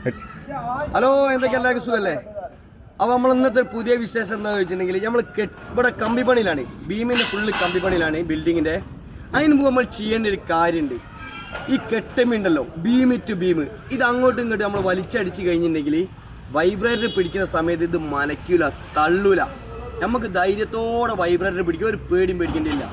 Hello, എന്തൊക്കെ എല്ലാവർക്കും സുഖല്ലേ? അപ്പോൾ നമ്മൾ ഇന്നത്തെ പുതിയ വിശേഷം എന്താണെന്ന് വെച്ചിട്ടുണ്ടെങ്കിൽ നമ്മൾ ഇവിടെ കമ്പിപ്പണിയിലാണ്, ബീമിൻ്റെ ഫുള്ള് കമ്പിപ്പണിയിലാണ് ബിൽഡിങ്ങിൻ്റെ. അതിന് മുമ്പ് നമ്മൾ ചെയ്യേണ്ട ഒരു കാര്യമുണ്ട്. ഈ കെട്ടമ്പിണ്ടല്ലോ, ബീം ടു ബീം, ഇത് അങ്ങോട്ടും ഇങ്ങോട്ടും നമ്മൾ വലിച്ചടിച്ച് കഴിഞ്ഞിട്ടുണ്ടെങ്കിൽ വൈബ്രേറ്റർ പിടിക്കുന്ന സമയത്ത് ഇത് മലയ്ക്കൂല, തള്ളൂല. നമുക്ക് ധൈര്യത്തോടെ വൈബ്രേറ്റർ പിടിക്കുക, ഒരു പേടിയും പേടിക്കേണ്ടിയില്ല.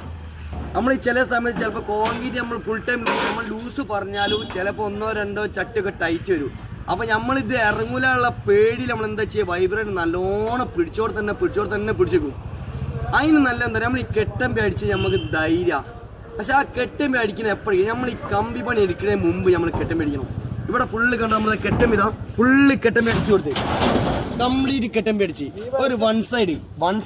നമ്മൾ ചില സമയത്ത് ചിലപ്പോൾ കോൺക്രീറ്റ് നമ്മൾ ഫുൾ ടൈം നമ്മൾ ലൂസ് പറഞ്ഞാലും ചിലപ്പോൾ ഒന്നോ രണ്ടോ ചട്ടൊക്കെ ടൈറ്റ് വരും. അപ്പോൾ നമ്മളിത് ഇറങ്ങൂലുള്ള പേടിയിൽ നമ്മൾ എന്താ ചെയ്യുക, വൈബ്രേറ്റർ നല്ലോണം പിടിച്ചോടെ തന്നെ പിടിച്ചേക്കും. അതിന് നല്ല എന്താ പറയുക, നമ്മൾ ഈ കെട്ടമ്പി അടിച്ച് നമുക്ക് ധൈര്യം. പക്ഷെ ആ കെട്ടമ്പി അടിക്കുന്ന എപ്പോഴും നമ്മൾ ഈ കമ്പി പണി എടുക്കുന്നതിന് മുമ്പ് നമ്മൾ കെട്ടമ്പി അടിക്കണം. ഇവിടെ ഫുള്ള് കണ്ട് നമ്മൾ കെട്ടമ്പി ഫുള്ള് കെട്ടമ്പി അടിച്ചു കൊടുത്ത് കംപ്ലീറ്റ് കെട്ടമ്പി അടിച്ച് ഒരു വൺ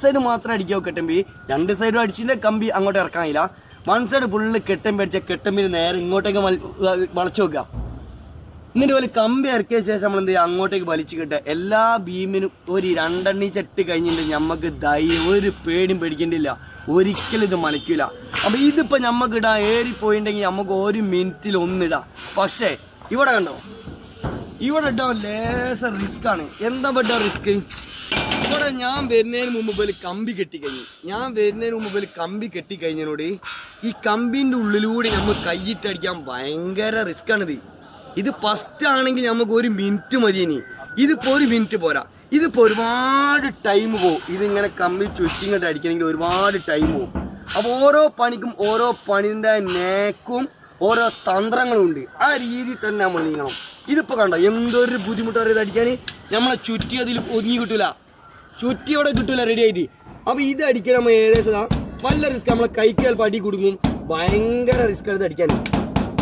സൈഡ് മാത്രം അടിക്കാവോ കെട്ടമ്പി, രണ്ട് സൈഡും അടിച്ചിട്ട് കമ്പി അങ്ങോട്ട് ഇറക്കാനില്ല. വൺ സൈഡ് ഫുള്ള് കെട്ടമ്പി അടിച്ച കെട്ടമ്പി നേരെ ഇങ്ങോട്ടേക്ക് വളച്ചു വെക്കുക. എന്നിട്ട് പോലെ കമ്പി ഇറക്കിയ ശേഷം നമ്മൾ എന്ത് ചെയ്യുക, അങ്ങോട്ടേക്ക് വലിച്ചു കിട്ടുക. എല്ലാ ബീമിനും ഒരു രണ്ടെണ്ണി ചട്ട് കഴിഞ്ഞിട്ട് നമുക്ക് ഒരു പേടിയും പേടിക്കേണ്ടില്ല, ഒരിക്കലും ഇത് മലയ്ക്കില്ല. അപ്പോൾ ഇതിപ്പോൾ നമുക്ക് ഇടാൻ ഏറിപ്പോയിട്ടുണ്ടെങ്കിൽ നമുക്ക് ഒരു മിനിറ്റിൽ ഒന്നിടാം. പക്ഷേ ഇവിടെ കണ്ടോ, ഇവിടെ ഇട്ടാൽ ലേശം റിസ്ക്കാണ്. എന്താ പെട്ട റിസ്ക്? ഇവിടെ ഞാൻ വരുന്നതിന് മുമ്പ് കമ്പി കെട്ടിക്കഴിഞ്ഞതിനോട് ഈ കമ്പിൻ്റെ ഉള്ളിലൂടെ നമ്മൾ കൈയിട്ടടിക്കാൻ ഭയങ്കര റിസ്ക്കാണിത്. ഇത് ഫസ്റ്റ് ആണെങ്കിൽ നമുക്ക് ഒരു മിനിറ്റ് മതി. ഇനി ഇതിപ്പോൾ ഒരു മിനിറ്റ് പോരാ, ഇതിപ്പോൾ ഒരുപാട് ടൈം പോകും. ഇതിങ്ങനെ കമ്പി ചുറ്റിങ്ങോട്ട് അടിക്കണമെങ്കിൽ ഒരുപാട് ടൈം പോകും. അപ്പോൾ ഓരോ പണിക്കും ഓരോ പണിൻ്റെ നേക്കും ഓരോ തന്ത്രങ്ങളും ഉണ്ട്. ആ രീതിയിൽ തന്നെ നമ്മൾ നീങ്ങണം. ഇതിപ്പോൾ കണ്ടോ എന്തൊരു ബുദ്ധിമുട്ടാണ് ഇത് അടിക്കാൻ. നമ്മളെ ചുറ്റി അതിൽ ഒതുങ്ങി കിട്ടൂല, ചുറ്റിയോടെ കിട്ടൂല റെഡി ആയിട്ട്. അപ്പോൾ ഇത് അടിക്കാൻ നമ്മൾ ഏകദേശം നല്ല റിസ്ക്. നമ്മളെ കൈക്ക് ചിലപ്പോൾ അടി കൊടുക്കും, ഭയങ്കര റിസ്ക്കാണ് ഇത് അടിക്കാൻ.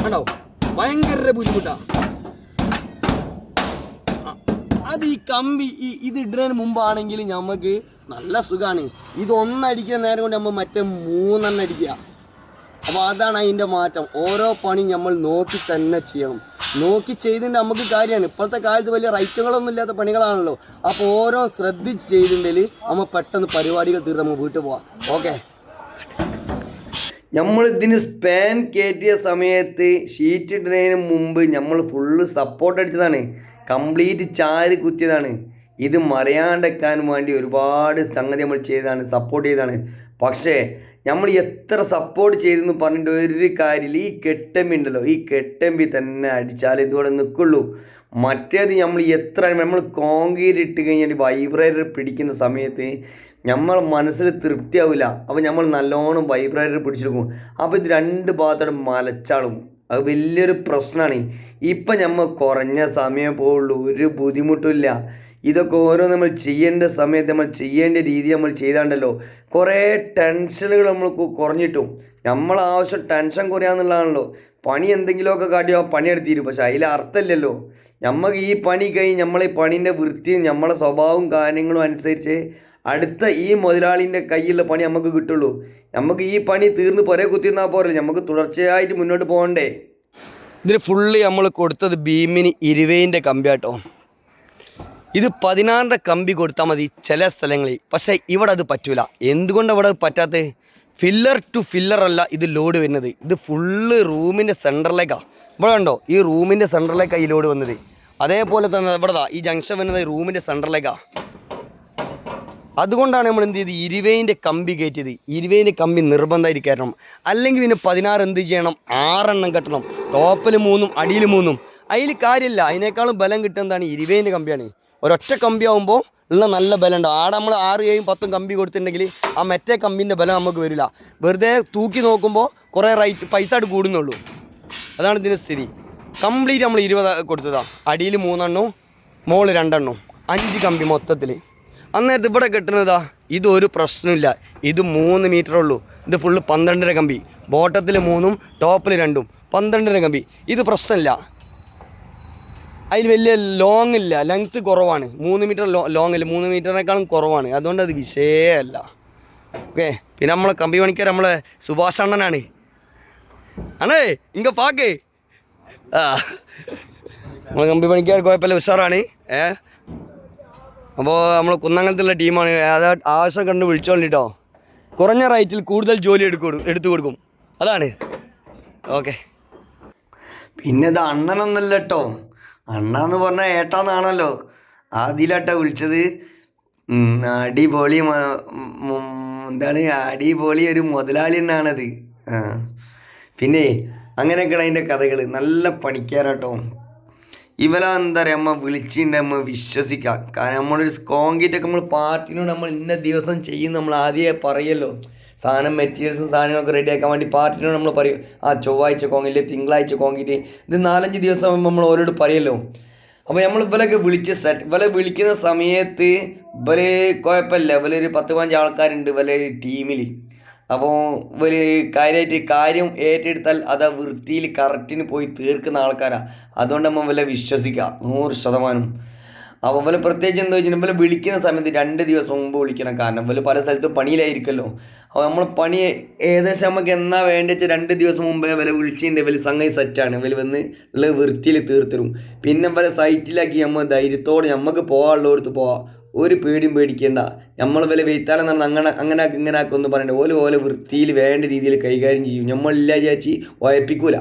കണ്ടോ, ഭയങ്കര ബുദ്ധിമുട്ടാണ്. അത് ഈ കമ്പി ഇത് ഇടുന്നതിന് മുമ്പാണെങ്കിൽ നമുക്ക് നല്ല സുഖമാണ്. ഇത് ഒന്നടിക്കുന്ന നേരം കൊണ്ട് നമ്മൾ മറ്റേ 3 അടിക്കുക. അപ്പോൾ അതാണ് അതിൻ്റെ മാറ്റം. ഓരോ പണി നമ്മൾ നോക്കി തന്നെ ചെയ്യണം. നോക്കി ചെയ്തിട്ടുണ്ടെങ്കിൽ നമുക്ക് കാര്യമാണ്. ഇപ്പോഴത്തെ കാലത്ത് വലിയ റൈറ്റുകളൊന്നും ഇല്ലാത്ത പണികളാണല്ലോ. അപ്പോൾ ഓരോ ശ്രദ്ധിച്ച് ചെയ്തിട്ടുണ്ടെങ്കിൽ നമ്മൾ പെട്ടെന്ന് പരിപാടികൾ തീർത്ത് നമ്മൾ വീട്ടിൽ പോവാം. ഓക്കെ, നമ്മളിതിന് സ്പാൻ കയറ്റിയ സമയത്ത് ഷീറ്റ് ഇടുന്നതിന് മുമ്പ് നമ്മൾ ഫുള്ള് സപ്പോർട്ട് അടിച്ചതാണ്, കംപ്ലീറ്റ് ചാരി കുത്തിയതാണ്. ഇത് മറിയാണ്ടെക്കാൻ വേണ്ടി ഒരുപാട് സംഗതി നമ്മൾ ചെയ്തതാണ്, സപ്പോർട്ട് ചെയ്തതാണ്. പക്ഷേ നമ്മൾ എത്ര സപ്പോർട്ട് ചെയ്തെന്ന് പറഞ്ഞിട്ട് ഒരു കാര്യമില്ല. ഈ കെട്ടമ്പി ഉണ്ടല്ലോ, ഈ കെട്ടമ്പി തന്നെ അടിച്ചാൽ ഇതുപോലെ നിൽക്കുള്ളൂ. മറ്റേത് നമ്മൾ നമ്മൾ കോൺക്രീറ്റ് ഇട്ട് കഴിഞ്ഞാൽ വൈബ്രേറ്റർ പിടിക്കുന്ന സമയത്ത് നമ്മൾ മനസ്സിൽ തൃപ്തിയാവില്ല. അപ്പോൾ നമ്മൾ നല്ലോണം വൈബ്രേറ്റർ പിടിച്ചെടുക്കും. അപ്പോൾ ഇത് രണ്ട് ഭാഗത്തോടെ മലച്ചാളും. അത് വലിയൊരു പ്രശ്നമാണ്. ഇപ്പം നമ്മൾ കുറഞ്ഞ സമയം പോവുള്ളൂ, ഒരു ബുദ്ധിമുട്ടില്ല. ഇതൊക്കെ ഓരോ നമ്മൾ ചെയ്യേണ്ട സമയത്ത് നമ്മൾ ചെയ്യേണ്ട രീതി നമ്മൾ ചെയ്താണ്ടല്ലോ കുറേ ടെൻഷനുകൾ നമ്മൾക്ക് കുറഞ്ഞിട്ടും. നമ്മളാവശ്യം ടെൻഷൻ കുറയാന്നുള്ളതാണല്ലോ. പണി എന്തെങ്കിലുമൊക്കെ കാട്ടിയോ പണിയെടുത്തിരും, പക്ഷെ അതിൽ അർത്ഥമില്ലല്ലോ. നമുക്ക് ഈ പണി കഴിഞ്ഞ് നമ്മളെ പണീൻ്റെ വൃത്തിയും നമ്മളെ സ്വഭാവവും കാര്യങ്ങളും അനുസരിച്ച് അടുത്ത ഈ മുതലാളിൻ്റെ കയ്യിലുള്ള പണി നമുക്ക് കിട്ടുള്ളൂ. നമുക്ക് ഈ പണി തീർന്ന് പുറേ കുത്തിയിരുന്നാൽ പോരല്ലേ, നമുക്ക് തുടർച്ചയായിട്ട് മുന്നോട്ട് പോകണ്ടേ. ഇതിൽ ഫുള്ള് നമ്മൾ കൊടുത്തത് ബീമിന് 20ൻ്റെ കമ്പിയാട്ടോ. ഇത് 16ൻ്റെ കമ്പി കൊടുത്താൽ മതി ചില സ്ഥലങ്ങളിൽ. പക്ഷേ ഇവിടെ അത് പറ്റൂല. എന്തുകൊണ്ടാണ് ഇവിടെ പറ്റാത്തത്? ഫില്ലർ ടു ഫില്ലർ അല്ല ഇത് ലോഡ് വരുന്നത്. ഇത് ഫുള്ള് റൂമിൻ്റെ സെൻറ്ററിലേക്കാണ്. ഇവിടെ കണ്ടോ, ഈ റൂമിൻ്റെ സെൻറ്ററിലേക്കാണ് ഈ ലോഡ് വന്നത്. അതേപോലെ തന്നെ ഇവിടെ ഈ ജംഗ്ഷൻ വരുന്നത് റൂമിൻ്റെ സെൻറ്ററിലേക്കാണ്. അതുകൊണ്ടാണ് നമ്മൾ എന്ത് ചെയ്ത് 20ൻ്റെ കമ്പി കയറ്റിയത്. 20ൻ്റെ കമ്പി നിർബന്ധമായിട്ട് കയറ്റണം. അല്ലെങ്കിൽ പിന്നെ 16 എന്ത് ചെയ്യണം, 6 എണ്ണം കെട്ടണം. ടോപ്പിൽ 3 അടിയിൽ 3. അതിൽ കാര്യമില്ല. അതിനേക്കാളും ബലം കിട്ടുന്നതാണ് 20ൻ്റെ കമ്പിയാണ്. ഒരൊറ്റ കമ്പി ആകുമ്പോൾ ഉള്ള നല്ല ബലം ഉണ്ടാവും. ആടെ നമ്മൾ 6, 7, 10 കമ്പി കൊടുത്തിട്ടുണ്ടെങ്കിൽ ആ മറ്റേ കമ്പിൻ്റെ ബലം നമുക്ക് വരില്ല. വെറുതെ തൂക്കി നോക്കുമ്പോൾ കുറേ പൈസ ആയിട്ട് കൂടുന്നുള്ളൂ. അതാണ് ഇതിൻ്റെ സ്ഥിതി. കംപ്ലീറ്റ് നമ്മൾ 20 കൊടുത്തതാണ്. അടിയിൽ 3 എണ്ണവും മുകളിൽ 2 എണ്ണവും 5 കമ്പി മൊത്തത്തിൽ. അന്നേരത്ത് ഇവിടെ കെട്ടുന്നതാ ഇതൊരു പ്രശ്നമില്ല. ഇത് 3 മീറ്ററേ ഉള്ളൂ. ഇത് ഫുള്ള് 12ൻ്റെ കമ്പി. ബോട്ടത്തിൽ 3ഉം ടോപ്പിൽ 2ഉം 12ൻ്റെ കമ്പി. ഇത് പ്രശ്നമില്ല. അതിൽ വലിയ ലോങ് ഇല്ല, ലെങ്ത്ത് കുറവാണ്. 3 മീറ്റർ ലോങ് ഇല്ല, 3 മീറ്ററിനേക്കാളും കുറവാണ്. അതുകൊണ്ട് അത് വിഷയമല്ല. ഓക്കെ, പിന്നെ നമ്മളെ കമ്പി പണിക്കാർ നമ്മളെ സുഭാഷ് അണ്ണനാണ്. ആണേ ഇങ്ങ പാക്കേ. നമ്മളെ കമ്പി പണിക്കാർ കുഴപ്പമില്ല, ഉഷാറാണ്. അപ്പോൾ നമ്മൾ കുന്നംകുളത്തുള്ള ടീമാണ്. അത് ആവശ്യം കണ്ട് വിളിച്ചോണ്ടിട്ടോ. കുറഞ്ഞ റേറ്റിൽ കൂടുതൽ ജോലി എടുത്തു കൊടുക്കും. അതാണ് ഓക്കെ. പിന്നെ ഇത് അണ്ണനൊന്നല്ല കേട്ടോ, അണ്ണാന്ന് പറഞ്ഞാൽ ഏട്ടാന്നാണല്ലോ അതിലാട്ടാ വിളിച്ചത്. അടിപൊളി എന്താണ് അടിപൊളി ഒരു മുതലാളി തന്നെയാണത്. ആ പിന്നെ അങ്ങനെയൊക്കെയാണ് അതിൻ്റെ കഥകൾ. നല്ല പണിക്കാരാട്ടോ ഇവരെ. എന്താ പറയുക, നമ്മൾ വിളിച്ചിട്ടുണ്ട് നമ്മൾ വിശ്വസിക്കാം. കാരണം നമ്മളൊരു കോൺക്രീറ്റൊക്കെ നമ്മൾ പാർട്ടിനോട് നമ്മൾ ഇന്ന ദിവസം ചെയ്യും നമ്മൾ ആദ്യമേ പറയല്ലോ. സാധനം മെറ്റീരിയൽസും സാധനങ്ങളൊക്കെ റെഡിയാക്കാൻ വേണ്ടി പാർട്ടിനോട് നമ്മൾ പറയും ചൊവ്വാഴ്ച കോൺക്രീറ്റ്, തിങ്കളാഴ്ച കോൺക്രീറ്റ്, ഇത് 4-5 ദിവസം നമ്മൾ ഓരോട് പറയല്ലോ. അപ്പോൾ നമ്മൾ ഇവലൊക്കെ ഇവലെ വിളിക്കുന്ന സമയത്ത് ഇവര് കുഴപ്പമില്ല, ഇവലൊരു 10-15 ആൾക്കാരുണ്ട് ഇവലെ ടീമിൽ. അപ്പോൾ ഇവര് കാര്യം ഏറ്റെടുത്താൽ അത് വൃത്തിയിൽ കറക്റ്റിന് പോയി തീർക്കുന്ന ആൾക്കാരാണ്. അതുകൊണ്ട് നമ്മൾ ഇവലെ വിശ്വസിക്കുക 100%. അപ്പോൾ ഇവലെ പ്രത്യേകിച്ച് എന്താ വെച്ചാൽ ഇവലെ വിളിക്കുന്ന സമയത്ത് 2 ദിവസം മുമ്പ് വിളിക്കണം. കാരണം ഇവര് പല സ്ഥലത്തും പണിയിലായിരിക്കുമല്ലോ. അപ്പോൾ നമ്മൾ പണി ഏകദേശം നമുക്ക് എന്നാ വേണ്ടി വെച്ചാൽ 2 ദിവസം മുമ്പേ ഇവരെ വിളിച്ചിട്ടുണ്ട്. ഇവർ സംഗതി സെറ്റാണ്. ഇവർ വന്ന് ഉള്ള വൃത്തിയിൽ തീർത്തരും. പിന്നെ ഇവരെ സൈറ്റിലാക്കി നമ്മൾ ധൈര്യത്തോടെ നമുക്ക് പോകാനുള്ളടത്ത് പോവാം. ഒരു പേടിയും പേടിക്കേണ്ട. നമ്മൾ വില വെയ്ത്താലെന്ന് പറഞ്ഞാൽ അങ്ങനെ ഇങ്ങനെ ആക്കൊന്നും പറയണ്ട. ഓല വൃത്തിയിൽ വേണ്ട രീതിയിൽ കൈകാര്യം ചെയ്യും. നമ്മളില്ല വിചാരിച്ച് ഉഴപ്പിക്കൂല.